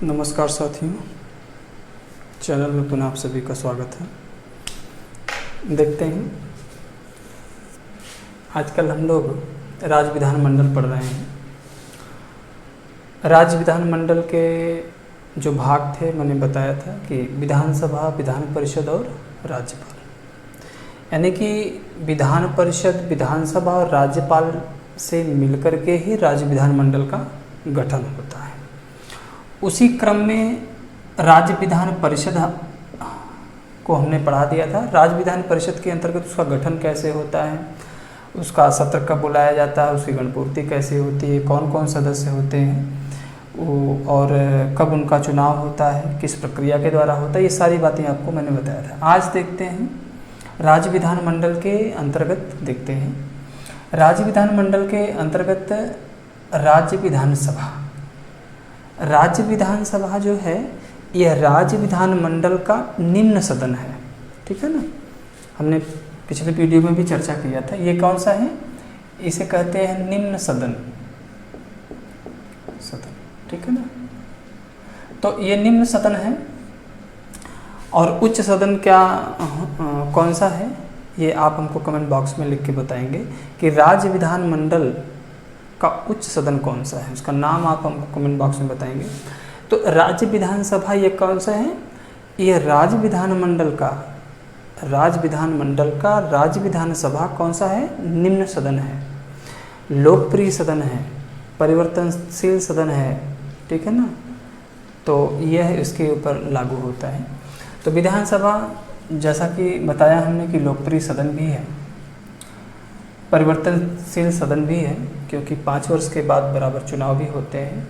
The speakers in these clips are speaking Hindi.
नमस्कार साथियों, चैनल में पुनः आप सभी का स्वागत है। देखते हैं, आजकल हम लोग राज्य विधानमंडल पढ़ रहे हैं। राज्य विधानमंडल के जो भाग थे मैंने बताया था कि विधानसभा, विधान परिषद और राज्यपाल, यानी कि विधान परिषद, विधानसभा और राज्यपाल से मिलकर के ही राज्य विधानमंडल का गठन होता है। उसी क्रम में राज्य विधान परिषद को हमने पढ़ा दिया था। राज्य विधान परिषद के अंतर्गत उसका गठन कैसे होता है, उसका सत्र कब बुलाया जाता है, उसकी गणपूर्ति कैसे होती है, कौन कौन सदस्य होते हैं और कब उनका चुनाव होता है, किस प्रक्रिया के द्वारा होता है, ये सारी बातें आपको मैंने बताया था। आज देखते हैं राज्य विधानमंडल के अंतर्गत। देखते हैं राज्य विधानमंडल के अंतर्गत राज्य विधानसभा। राज्य विधानसभा जो है यह राज्य विधानमंडल का निम्न सदन है। ठीक है ना, हमने पिछले वीडियो में भी चर्चा किया था। ये कौन सा है, इसे कहते हैं निम्न सदन। ठीक है ना, तो ये निम्न सदन है। और उच्च सदन क्या कौन सा है, ये आप हमको कमेंट बॉक्स में लिख के बताएंगे कि राज्य विधानमंडल का उच्च सदन कौन सा है, उसका नाम आप हमको कमेंट बॉक्स में बताएंगे। तो राज्य विधानसभा ये कौन सा है, ये राज्य विधानमंडल का राज्य विधानसभा कौन सा है, निम्न सदन है, लोकप्रिय सदन है, परिवर्तनशील सदन है। ठीक है ना, तो यह इसके ऊपर लागू होता है। तो विधानसभा जैसा कि बताया हमने कि लोकप्रिय सदन भी है, परिवर्तनशील सदन भी है, क्योंकि 5 वर्ष के बाद बराबर चुनाव भी होते हैं,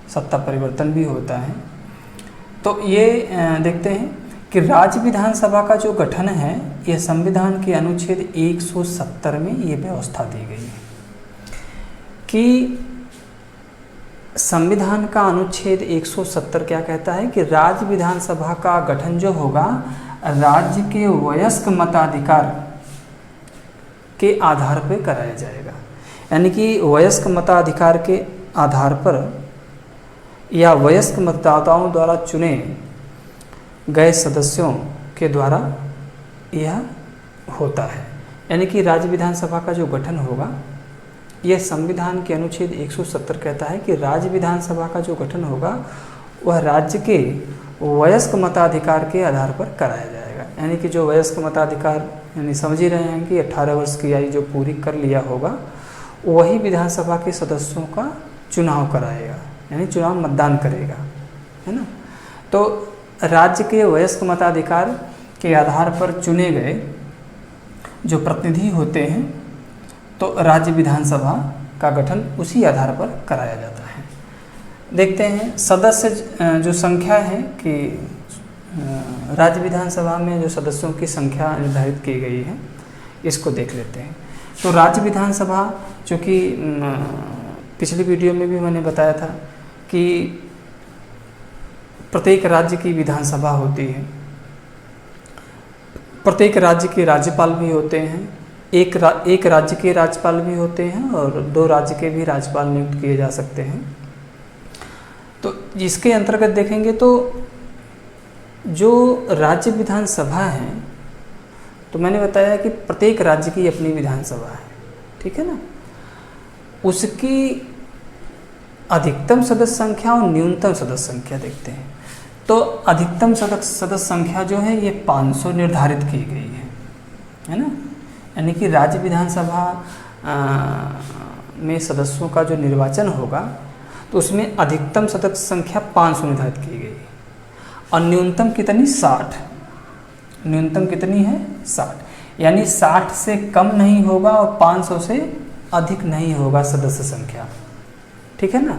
सत्ता परिवर्तन भी होता है। तो ये देखते हैं कि राज्य विधानसभा का जो गठन है यह संविधान के अनुच्छेद 170 में ये व्यवस्था दी गई है कि संविधान का अनुच्छेद 170 क्या कहता है कि राज्य विधानसभा का गठन जो होगा राज्य के वयस्क मताधिकार के आधार पर कराया जाएगा। यानी कि वयस्क मताधिकार के आधार पर या वयस्क मतदाताओं द्वारा चुने गए सदस्यों के द्वारा यह होता है। यानी कि राज्य विधानसभा का जो गठन होगा यह संविधान के अनुच्छेद 170 कहता है कि राज्य विधानसभा का जो गठन होगा वह राज्य के वयस्क मताधिकार के आधार पर कराया जाएगा। यानी कि जो वयस्क मताधिकार, यानी समझ ही रहे हैं कि 18 वर्ष की आयु जो पूरी कर लिया होगा वही विधानसभा के सदस्यों का चुनाव कराएगा, यानी चुनाव मतदान करेगा, है ना। तो राज्य के वयस्क मताधिकार के आधार पर चुने गए जो प्रतिनिधि होते हैं तो राज्य विधानसभा का गठन उसी आधार पर कराया जाता है। देखते हैं सदस्य जो संख्या है कि राज्य विधानसभा में जो सदस्यों की संख्या निर्धारित की गई है, इसको देख लेते हैं। तो राज्य विधानसभा, चूँकि पिछली वीडियो में भी मैंने बताया था कि प्रत्येक राज्य की विधानसभा होती है, प्रत्येक राज्य के राज्यपाल भी होते हैं, एक राज्य के राज्यपाल भी होते हैं और 2 राज्य के भी राज्यपाल नियुक्त किए जा सकते हैं। तो इसके अंतर्गत देखेंगे तो जो राज्य विधानसभा है, तो मैंने बताया कि प्रत्येक राज्य की अपनी विधानसभा है। ठीक है ना, उसकी अधिकतम सदस्य संख्या और न्यूनतम सदस्य संख्या देखते हैं। तो अधिकतम सदस्य संख्या जो है ये 500 निर्धारित की गई है ना। यानी कि राज्य विधानसभा में सदस्यों का जो निर्वाचन होगा तो उसमें अधिकतम सदस्य संख्या 500 निर्धारित की गई और न्यूनतम कितनी, 60। न्यूनतम कितनी है, 60। यानी 60 से कम नहीं होगा और 500 से अधिक नहीं होगा सदस्य संख्या। ठीक है ना।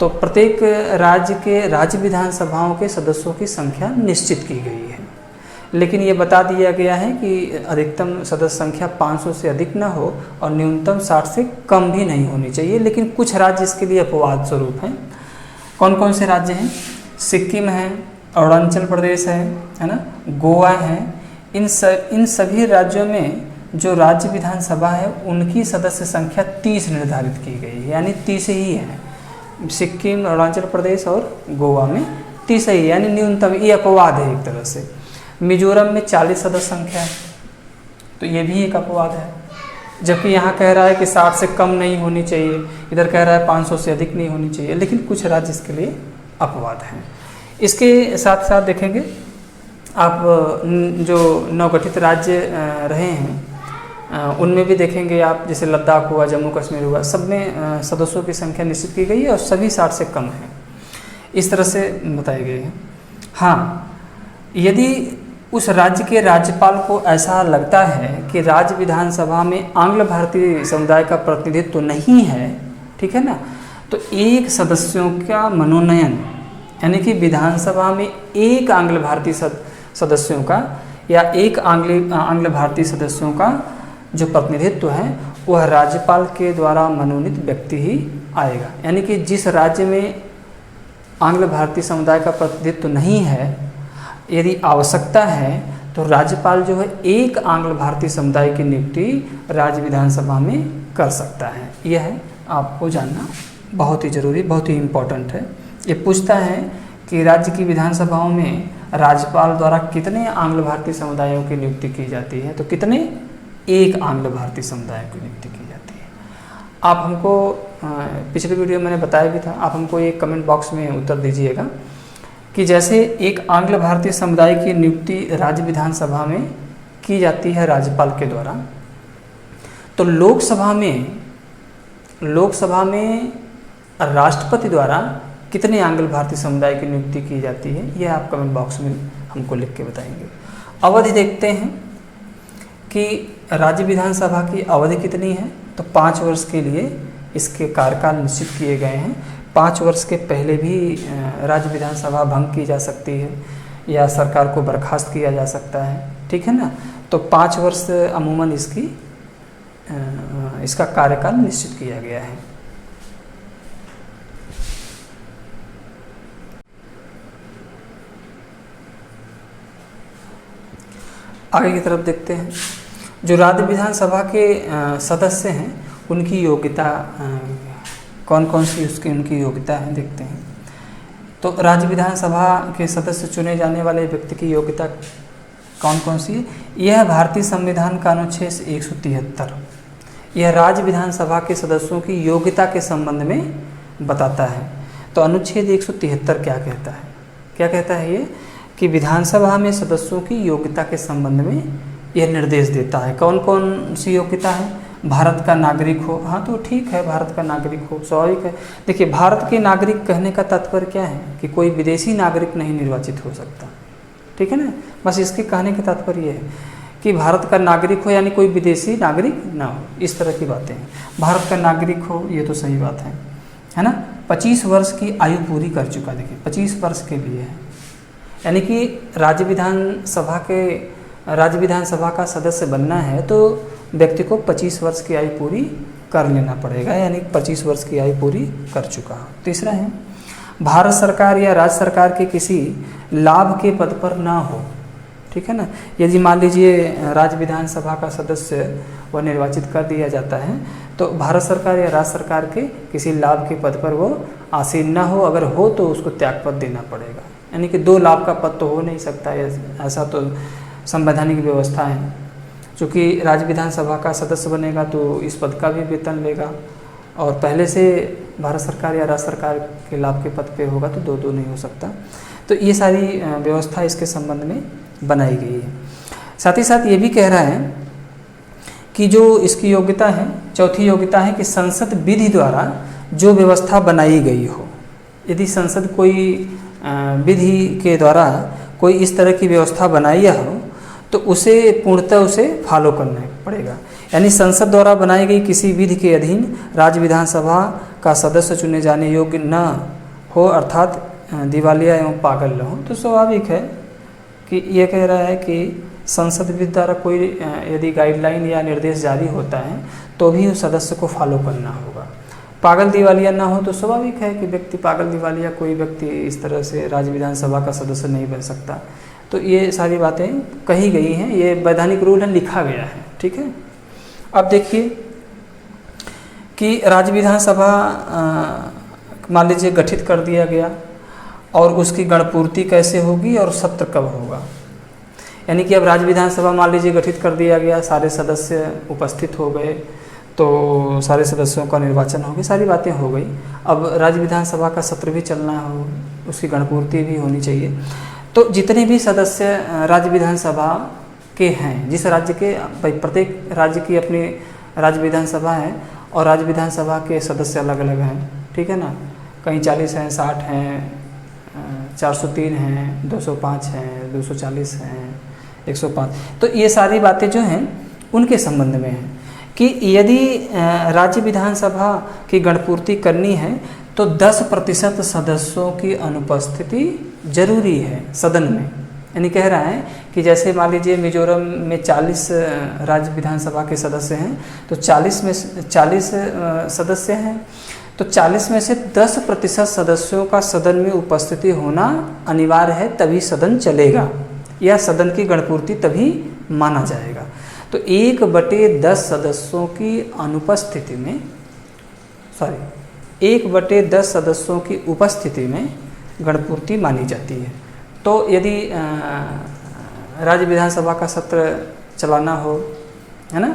तो प्रत्येक राज्य के राज्य विधानसभाओं के सदस्यों की संख्या निश्चित की गई है, लेकिन ये बता दिया गया है कि अधिकतम सदस्य संख्या 500 से अधिक ना हो और न्यूनतम 60 से कम भी नहीं होनी चाहिए। लेकिन कुछ राज्य इसके लिए अपवाद स्वरूप हैं। कौन कौन से राज्य हैं, सिक्किम है, अरुणाचल प्रदेश है ना, गोवा है। इन सभी राज्यों में जो राज्य विधानसभा है उनकी सदस्य संख्या 30 निर्धारित की गई है, यानी 30 ही है। सिक्किम, अरुणाचल प्रदेश और गोवा में 30 ही, यानी न्यूनतम, ये अपवाद है एक तरह से। मिजोरम में 40 सदस्य संख्या है, तो ये भी एक अपवाद है। जबकि यहाँ कह रहा है कि 60 से कम नहीं होनी चाहिए, इधर कह रहा है 500 से अधिक नहीं होनी चाहिए, लेकिन कुछ राज्य इसके लिए अपवाद हैं। इसके साथ साथ देखेंगे आप जो नवगठित राज्य रहे हैं उनमें भी देखेंगे आप, जैसे लद्दाख हुआ, जम्मू कश्मीर हुआ, सब में सदस्यों की संख्या निश्चित की गई है और सभी 60 से कम है, इस तरह से बताए गए हैं। हाँ, यदि उस राज्य के राज्यपाल को ऐसा लगता है कि राज्य विधानसभा में आंग्ल भारतीय समुदाय का प्रतिनिधित्व तो नहीं है, ठीक है ना, तो एक सदस्यों का मनोनयन, यानी कि विधानसभा में एक आंग्ल भारतीय सदस्यों का या एक आंग्ल भारतीय सदस्यों का जो प्रतिनिधित्व है वह राज्यपाल के द्वारा मनोनीत व्यक्ति ही आएगा। यानी कि जिस राज्य में आंग्ल भारतीय समुदाय का प्रतिनिधित्व नहीं है, यदि आवश्यकता है तो राज्यपाल जो है एक आंग्ल भारतीय समुदाय की नियुक्ति राज्य विधानसभा में कर सकता है। यह है आपको जानना बहुत ही जरूरी, बहुत ही इम्पोर्टेंट है। ये पूछता है कि राज्य की विधानसभाओं में राज्यपाल द्वारा कितने आंग्ल भारतीय समुदायों की नियुक्ति की जाती है, तो कितने, एक आंग्ल भारतीय समुदाय की नियुक्ति की जाती है। आप हमको पिछले वीडियो मैंने बताया भी था, आप हमको एक कमेंट बॉक्स में उत्तर दीजिएगा कि जैसे एक आंग्ल भारतीय समुदाय की नियुक्ति राज्य विधानसभा में की जाती है राज्यपाल के द्वारा, तो लोकसभा में राष्ट्रपति द्वारा कितने आंग्ल भारतीय समुदाय की नियुक्ति की जाती है, यह आप कमेंट बॉक्स में हमको लिख के बताएंगे। अवधि देखते हैं कि राज्य विधानसभा की अवधि कितनी है, तो 5 वर्ष के लिए इसके कार्यकाल निश्चित किए गए हैं। 5 वर्ष के पहले भी राज्य विधानसभा भंग की जा सकती है या सरकार को बर्खास्त किया जा सकता है, ठीक है ना। तो 5 वर्ष अमूमन इसका कार्यकाल निश्चित किया गया है। आगे की तरफ देखते हैं, जो राज्य विधानसभा के सदस्य हैं उनकी योग्यता कौन कौन सी उनकी योग्यता है, देखते हैं। तो राज्य विधानसभा के सदस्य चुने जाने वाले व्यक्ति की योग्यता कौन कौन सी है, यह भारतीय संविधान का अनुच्छेद 173 यह राज्य विधानसभा के सदस्यों की योग्यता के संबंध में बताता है। तो अनुच्छेद 173 क्या कहता है ये, कि विधानसभा में सदस्यों की योग्यता के संबंध में यह निर्देश देता है। कौन कौन सी योग्यता है, भारत का नागरिक हो, हाँ तो ठीक है, भारत का नागरिक हो, स्वाभाविक है। देखिए, भारत के नागरिक कहने का तात्पर्य क्या है कि कोई विदेशी नागरिक नहीं निर्वाचित हो सकता, ठीक है ना। बस इसके कहने का तात्पर्य ये है कि भारत का नागरिक हो, यानी कोई विदेशी नागरिक ना हो, इस तरह की बातें हैं। भारत का नागरिक हो, ये तो सही बात है ना। 25 वर्ष की आयु पूरी कर चुका, देखिए 25 वर्ष के लिए है, यानी कि राज्य विधानसभा का सदस्य बनना है तो व्यक्ति को 25 वर्ष की आयु पूरी कर लेना पड़ेगा, यानी 25 वर्ष की आयु पूरी कर चुका। तीसरा है, भारत सरकार या राज्य सरकार के किसी लाभ के पद पर ना हो, ठीक है ना। यदि मान लीजिए राज्य विधानसभा का सदस्य वह निर्वाचित कर दिया जाता है तो भारत सरकार या राज्य सरकार के किसी लाभ के पद पर वो आसीन ना हो, अगर हो तो उसको त्यागपत्र देना पड़ेगा। यानी कि 2 लाभ का पद तो हो नहीं सकता, ऐसा तो संवैधानिक व्यवस्था है। चूँकि राज्य विधानसभा का सदस्य बनेगा तो इस पद का भी वेतन लेगा, और पहले से भारत सरकार या राज्य सरकार के लाभ के पद पे होगा तो 2 नहीं हो सकता। तो ये सारी व्यवस्था इसके संबंध में बनाई गई है। साथ ही साथ ये भी कह रहा है कि जो इसकी योग्यता है, चौथी योग्यता है कि संसद विधि द्वारा जो व्यवस्था बनाई गई हो, यदि संसद कोई विधि के द्वारा कोई इस तरह की व्यवस्था बनाई हो तो उसे पूर्णतः उसे फॉलो करना पड़ेगा। यानी संसद द्वारा बनाई गई किसी विधि के अधीन राज्य विधानसभा का सदस्य चुने जाने योग्य न हो, अर्थात दिवालिया एवं पागल न हो, तो स्वाभाविक है कि ये कह रहा है कि संसद विधि द्वारा कोई यदि गाइडलाइन या निर्देश जारी होता है तो भी उस सदस्य को फॉलो करना होगा। पागल दिवालिया ना हो तो स्वाभाविक है कि व्यक्ति पागल दिवालिया कोई व्यक्ति इस तरह से राज्य विधानसभा का सदस्य नहीं बन सकता। तो ये सारी बातें कही गई हैं, ये वैधानिक रूल है, लिखा गया है, ठीक है। अब देखिए कि राज्य विधानसभा मान लीजिए गठित कर दिया गया, और उसकी गणपूर्ति कैसे होगी और सत्र कब होगा। यानी कि अब राज्य विधानसभा मान लीजिए गठित कर दिया गया, सारे सदस्य उपस्थित हो गए, तो सारे सदस्यों का निर्वाचन हो गया, सारी बातें हो गई। अब राज्य विधानसभा का सत्र भी चलना हो, उसकी गणपूर्ति भी होनी चाहिए। तो जितने भी सदस्य राज्य विधानसभा के हैं, जिस राज्य के, प्रत्येक राज्य की अपनी राज्य विधानसभा है और राज्य विधानसभा के सदस्य अलग अलग हैं, ठीक है ना। कहीं 40 हैं, 60 हैं, 403 हैं, 205 हैं, 240 हैं, 105। तो ये सारी बातें जो हैं उनके संबंध में हैं कि यदि राज्य विधानसभा की गणपूर्ति करनी है तो 10% सदस्यों की अनुपस्थिति जरूरी है सदन में। यानी कह रहा है कि जैसे मान लीजिए मिजोरम में 40 राज्य विधानसभा के सदस्य हैं, तो 40 सदस्य हैं, तो 40 में से 10% सदस्यों का सदन में उपस्थिति होना अनिवार्य है, तभी सदन चलेगा या सदन की गणपूर्ति तभी माना जाएगा। तो 1/10 सदस्यों की अनुपस्थिति में, 1/10 सदस्यों की उपस्थिति में गणपूर्ति मानी जाती है। तो यदि राज्य विधानसभा का सत्र चलाना हो, है ना,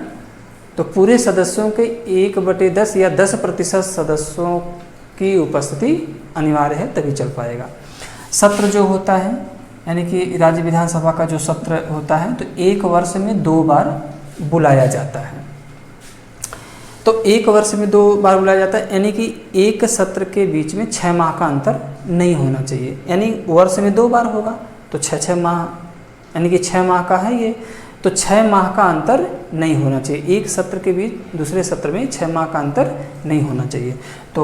तो पूरे सदस्यों के 1/10 या 10% सदस्यों की उपस्थिति अनिवार्य है, तभी चल पाएगा। सत्र जो होता है, यानी कि राज्य विधानसभा का जो सत्र होता है, तो 1 वर्ष में 2 बार बुलाया जाता है। तो 1 वर्ष में 2 बार बुलाया जाता है, यानी कि एक सत्र के बीच में 6 माह का अंतर नहीं होना चाहिए। यानी वर्ष में 2 बार होगा तो 6 माह, यानी कि 6 माह का है ये, तो 6 माह का अंतर नहीं होना चाहिए। एक सत्र के बीच दूसरे सत्र में 6 माह का अंतर नहीं होना चाहिए। तो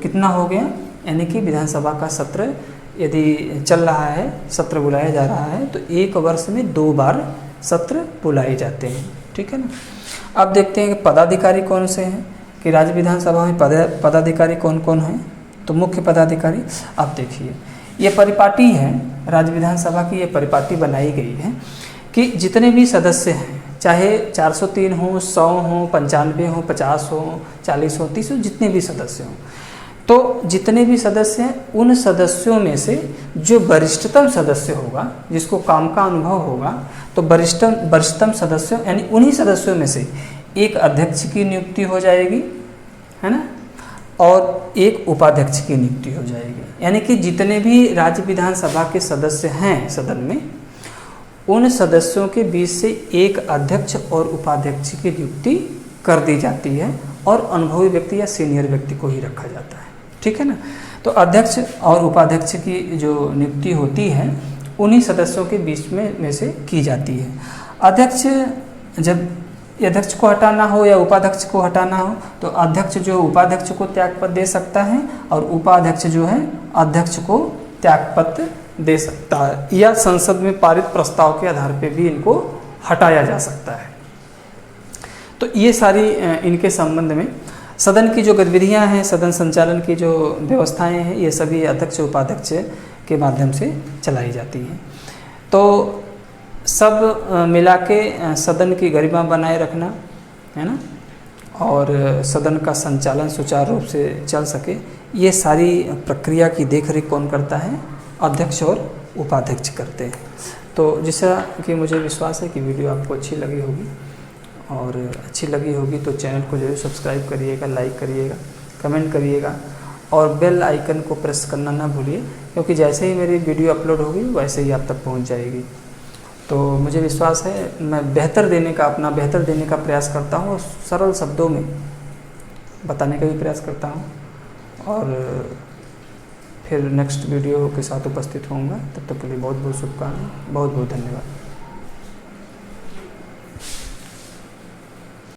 कितना हो गया, यानी कि विधानसभा का सत्र यदि चल रहा है, सत्र बुलाया जा रहा है, तो 1 वर्ष में 2 बार सत्र बुलाए जाते हैं, ठीक है ना। अब देखते हैं कि पदाधिकारी कौन से हैं, कि राज्य विधानसभा में पदाधिकारी कौन कौन हैं। तो मुख्य पदाधिकारी, अब देखिए ये परिपाटी है, राज्य विधानसभा की ये परिपाटी बनाई गई है कि जितने भी सदस्य हैं, चाहे 403 हों, 100 हों, 95 हों, 50 हों, 40 हों, 30 हों, जितने भी सदस्य हों, तो जितने भी सदस्य हैं उन सदस्यों में से जो वरिष्ठतम सदस्य होगा, जिसको काम का अनुभव होगा, तो वरिष्ठतम सदस्यों यानी उन्हीं सदस्यों में से एक अध्यक्ष की नियुक्ति हो जाएगी, है ना, और एक उपाध्यक्ष की नियुक्ति हो जाएगी। यानी कि जितने भी राज्य विधानसभा के सदस्य हैं सदन में, उन सदस्यों के बीच से एक अध्यक्ष और उपाध्यक्ष की नियुक्ति कर दी जाती है और अनुभवी व्यक्ति या सीनियर व्यक्ति को ही रखा जाता है, ठीक है ना। तो अध्यक्ष और उपाध्यक्ष की जो नियुक्ति होती है उन्हीं सदस्यों के बीच में से की जाती है। अध्यक्ष, जब अध्यक्ष को हटाना हो या उपाध्यक्ष को हटाना हो, तो अध्यक्ष जो उपाध्यक्ष को त्यागपत्र दे सकता है और उपाध्यक्ष जो है अध्यक्ष को त्यागपत्र दे सकता है, या संसद में पारित प्रस्ताव के आधार पर भी इनको हटाया जा सकता है। तो ये सारी इनके संबंध में सदन की जो गतिविधियां हैं, सदन संचालन की जो व्यवस्थाएं हैं, ये सभी अध्यक्ष उपाध्यक्ष के माध्यम से चलाई जाती हैं। तो सब मिला के सदन की गरिमा बनाए रखना, है ना, और सदन का संचालन सुचारू रूप से चल सके, ये सारी प्रक्रिया की देखरेख कौन करता है, अध्यक्ष और उपाध्यक्ष करते हैं। तो जैसा कि मुझे विश्वास है कि वीडियो आपको अच्छी लगी होगी, और अच्छी लगी होगी तो चैनल को जरूर सब्सक्राइब करिएगा, लाइक करिएगा, कमेंट करिएगा और बेल आइकन को प्रेस करना ना भूलिए, क्योंकि जैसे ही मेरी वीडियो अपलोड होगी वैसे ही आप तक पहुंच जाएगी। तो मुझे विश्वास है मैं अपना बेहतर देने का प्रयास करता हूँ और सरल शब्दों में बताने का भी प्रयास करता हूँ, और फिर नेक्स्ट वीडियो के साथ उपस्थित होऊंगा। तब तक के लिए बहुत बहुत शुभकामनाएं, बहुत बहुत धन्यवाद।